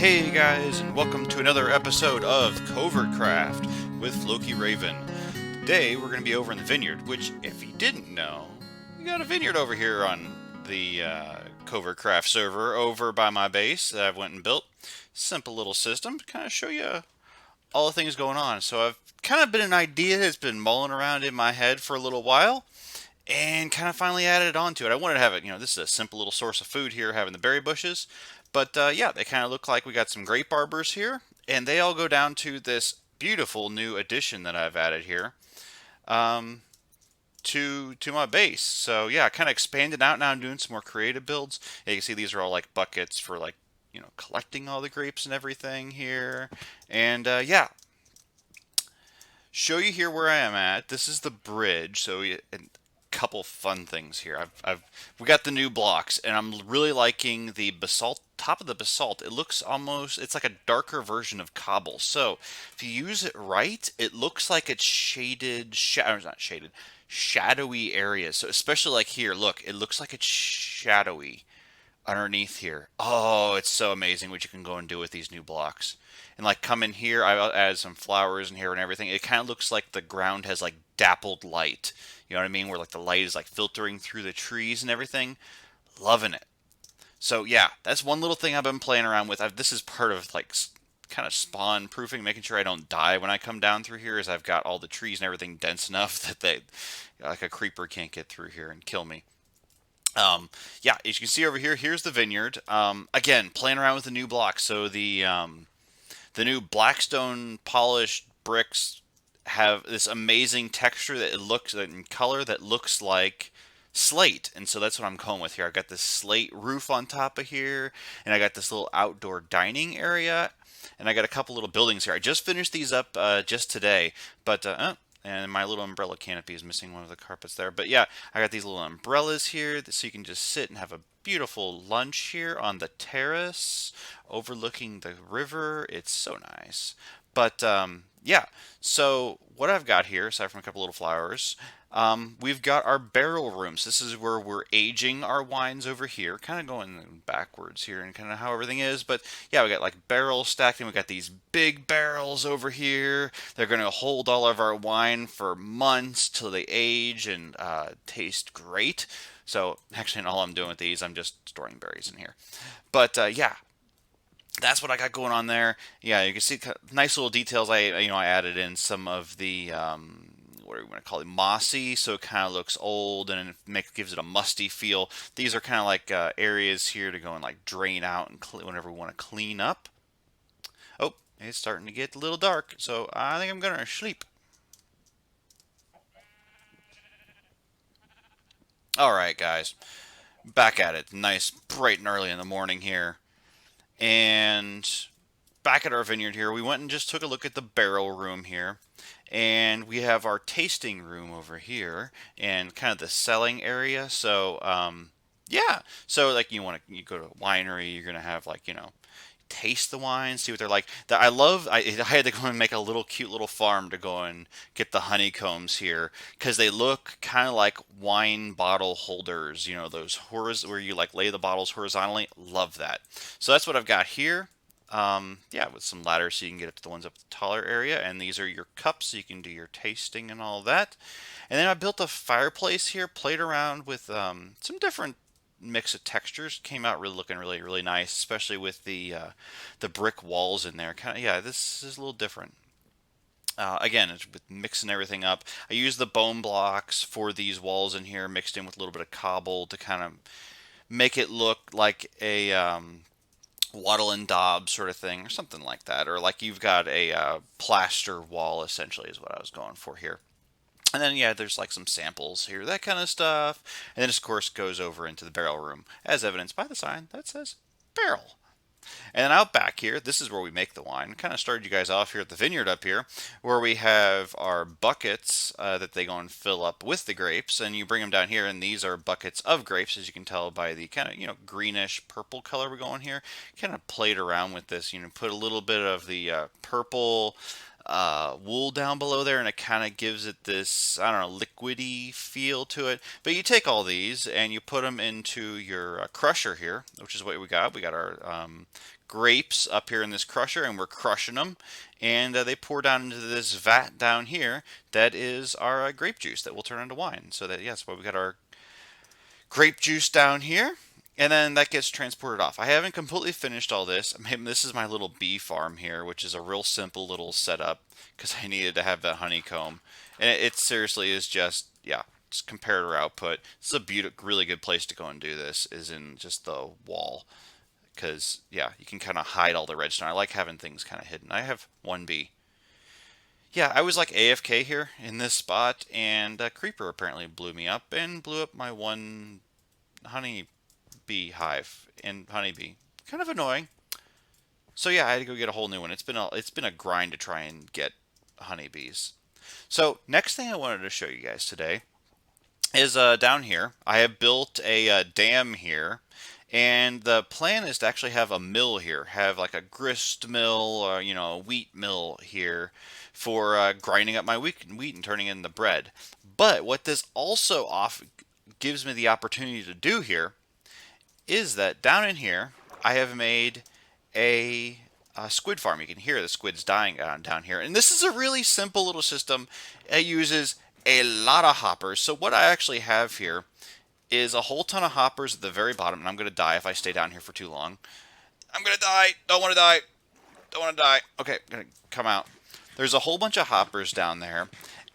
Hey guys, and welcome to another episode of Covertcraft with Floki Raven. Today we're going to be over in the vineyard, which, if you didn't know, we got a vineyard over here on the Covertcraft server over by my base that I've went and built. Simple little system to kind of show you all the things going on. So I've kind of been an idea that's been mulling around in my head for a little while, and kind of finally added it onto it. I wanted to have it, this is a simple little source of food here, having the berry bushes. But yeah, they kind of look like we got some grape arbors here, and they all go down to this beautiful new addition that I've added here um, to my base. So yeah, I kind of expanded out now. I'm doing some more creative builds. Yeah, you can see these are all like buckets for like collecting all the grapes and everything here. And yeah, show you here where I am at. This is the bridge. So and couple fun things here. We got the new blocks, and I'm really liking the basalt. Top of the basalt, it looks almost, it's like a darker version of cobble. So if you use it right, it looks like it's shaded, not shaded, shadowy areas. So especially like here, look, it looks like it's shadowy underneath here. Oh, it's so amazing what you can go and do with these new blocks. And like come in here, I added some flowers in here and everything. It kind of looks like the ground has like dappled light. You know what I mean? Where like the light is like filtering through the trees and everything. Loving it. So yeah, that's one little thing I've been playing around with. This is part of like kind of spawn proofing, making sure I don't die when I come down through here. Is I've got all the trees and everything dense enough that like a creeper can't get through here and kill me. Yeah, as you can see over here, here's the vineyard. Again, playing around with the new blocks. So the new blackstone polished bricks have this amazing texture that it looks in color that looks like slate, and so that's what I'm going with here. I got this slate roof on top of here, and I got this little outdoor dining area, and I got a couple little buildings here. I just finished these up just today, but and my little umbrella canopy is missing one of the carpets there. But yeah, I got these little umbrellas here so you can just sit and have a beautiful lunch here on the terrace overlooking the river. It's so nice. But yeah, so what I've got here, aside from a couple little flowers, we've got our barrel rooms. This is where we're aging our wines over here, kind of going backwards here and kind of how everything is. But yeah, we got like barrels stacked, and we got these big barrels over here. They're going to hold all of our wine for months till they age and taste great. So actually, all I'm doing with these, I'm just storing berries in here. But yeah, that's what I got going on there. Yeah, you can see nice little details. I added in some of the what do we want to call it, mossy, so it kind of looks old and it gives it a musty feel. These are kind of like areas here to go and like drain out and whenever we want to clean up. Oh, it's starting to get a little dark, so I think I'm gonna sleep. All right, guys, back at it. Nice, bright and early in the morning here, and back at our vineyard here, we went and just took a look at the barrel room here. And we have our tasting room over here and kind of the selling area. So, yeah. So, like, you go to a winery, you're going to have, like, taste the wine, see what they're like. I had to go and make a little cute little farm to go and get the honeycombs here because they look kind of like wine bottle holders, those where you like lay the bottles horizontally. Love that. So that's what I've got here. Yeah, with some ladders so you can get up to the ones up the taller area, and these are your cups so you can do your tasting and all that. And then I built a fireplace here, played around with some different mix of textures. Came out really looking really really nice, especially with the brick walls in there. Kind of, yeah, this is a little different. Again, it's with mixing everything up. I used the bone blocks for these walls in here, mixed in with a little bit of cobble to kind of make it look like a wattle and daub sort of thing, or something like that, or like you've got a plaster wall. Essentially, is what I was going for here. And then yeah, there's like some samples here, that kind of stuff, and then of course goes over into the barrel room, as evidenced by the sign that says barrel. And then out back here, this is where we make the wine. Kind of started you guys off here at the vineyard up here, where we have our buckets that they go and fill up with the grapes, and you bring them down here, and these are buckets of grapes, as you can tell by the kind of greenish purple color we're going here. Kind of played around with this, put a little bit of the purple wool down below there, and it kind of gives it this, I don't know, liquidy feel to it. But you take all these and you put them into your crusher here, which is what we got. We got our grapes up here in this crusher, and we're crushing them, and they pour down into this vat down here that is our grape juice that will turn into wine. So that, yeah, that's why we got our grape juice down here, and then that gets transported off. I haven't completely finished all this. This is my little bee farm here, which is a real simple little setup because I needed to have that honeycomb, and it seriously is just, yeah, just comparator output. This is a beautiful, really good place to go and do this, is in just the wall, because yeah, you can kind of hide all the redstone. I like having things kind of hidden. I have one bee. Yeah, I was like AFK here in this spot, and a creeper apparently blew me up and blew up my one honey bee hive and honeybee. Kind of annoying. So yeah, I had to go get a whole new one. It's been a grind to try and get honeybees. So next thing I wanted to show you guys today is down here. I have built a dam here, and the plan is to actually have a mill here, have like a grist mill or a wheat mill here for grinding up my wheat and turning it into bread. But what this also gives me the opportunity to do here is that down in here I have made a squid farm. You can hear the squids dying down here, and this is a really simple little system. It uses a lot of hoppers. So what I actually have here is a whole ton of hoppers at the very bottom, and I'm going to die if I stay down here for too long. I'm going to die. Don't want to die. Don't want to die. Okay, I'm going to come out. There's a whole bunch of hoppers down there,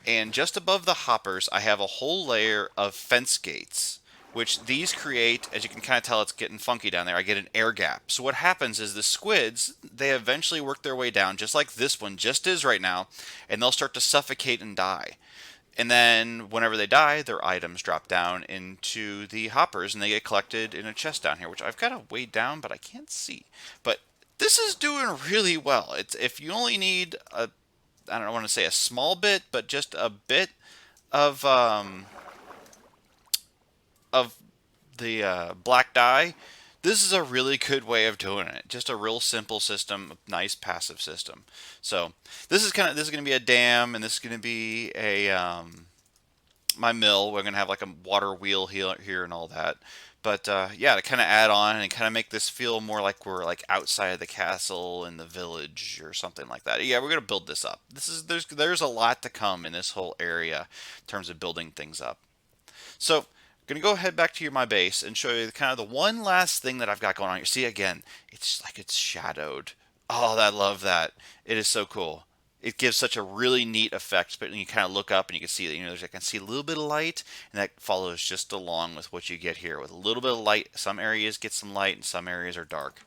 and just above the hoppers, I have a whole layer of fence gates, which these create, as you can kind of tell, it's getting funky down there. I get an air gap. So what happens is the squids, they eventually work their way down, just like this one just is right now, and they'll start to suffocate and die. And then whenever they die, their items drop down into the hoppers, and they get collected in a chest down here, which I've got to weigh down, but I can't see. But this is doing really well. It's, if you only need I don't want to say a small bit, but just a bit of the black dye, this is a really good way of doing it. Just a real simple system, a nice passive system. So this is going to be a dam, and this is going to be a my mill. We're going to have like a water wheel here and all that. But yeah, to kind of add on and kind of make this feel more like we're like outside of the castle in the village or something like that. Yeah, we're going to build this up. There's a lot to come in this whole area in terms of building things up. So I'm going to go ahead back to my base and show you kind of the one last thing that I've got going on here. See, again, it's like it's shadowed. Oh, I love that. It is so cool. It gives such a really neat effect, but when you kind of look up and you can see that, I can see a little bit of light, and that follows just along with what you get here. With a little bit of light, some areas get some light and some areas are dark.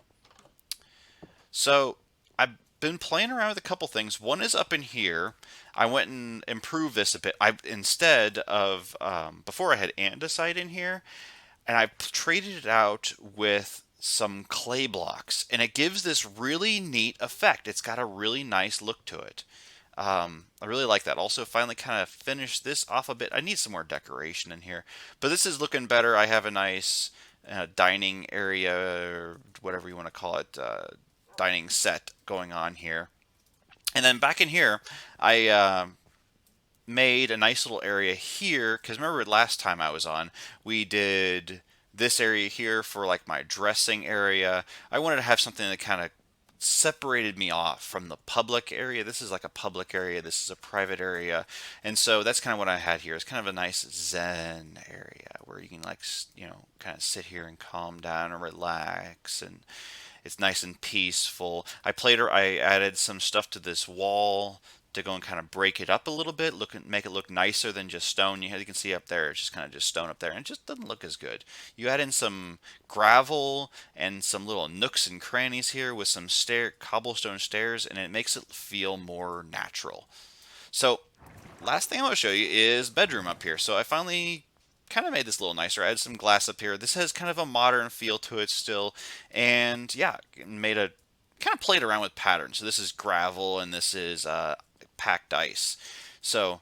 So I've been playing around with a couple things. One is up in here. I went and improved this a bit. Instead of, before I had andesite in here, and I traded it out with some clay blocks, and it gives this really neat effect. It's got a really nice look to it. I really like that. Also, finally kind of finished this off a bit. I need some more decoration in here, but this is looking better. I have a nice dining area, or whatever you want to call it, dining set going on here. And then back in here, I made a nice little area here, because remember last time I was on, we did this area here for like my dressing area. I wanted to have something that kind of separated me off from the public area. This is like a public area, this is a private area, and so that's kind of what I had here. It's kind of a nice zen area where you can, like, kind of sit here and calm down and relax, and it's nice and peaceful. I added some stuff to this wall to go and kind of break it up a little bit, make it look nicer than just stone. You can see up there, it's just kind of just stone up there, and it just doesn't look as good. You add in some gravel and some little nooks and crannies here with some cobblestone stairs, and it makes it feel more natural. So last thing I want to show you is bedroom up here. So I finally kind of made this a little nicer. I added some glass up here. This has kind of a modern feel to it still, and yeah, kind of played around with patterns. So this is gravel, and this is packed ice. So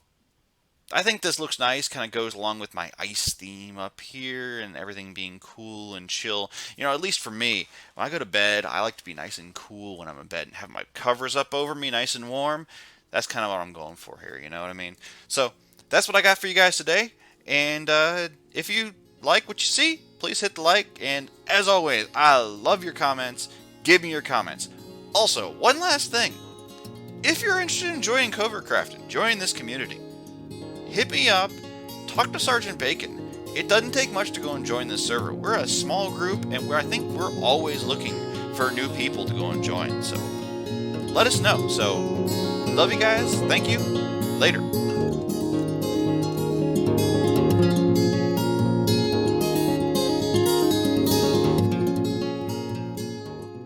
I think this looks nice, kind of goes along with my ice theme up here and everything being cool and chill. At least for me, when I go to bed, I like to be nice and cool when I'm in bed and have my covers up over me nice and warm. That's kind of what I'm going for here, you know what I mean? So that's what I got for you guys today. And if you like what you see, please hit the like. And as always, I love your comments. Give me your comments. Also, one last thing. If you're interested in joining covert crafting, join this community, hit me up, talk to Sergeant Bacon. It doesn't take much to go and join this server. We're a small group, and I think we're always looking for new people to go and join. So let us know. So love you guys. Thank you. Later.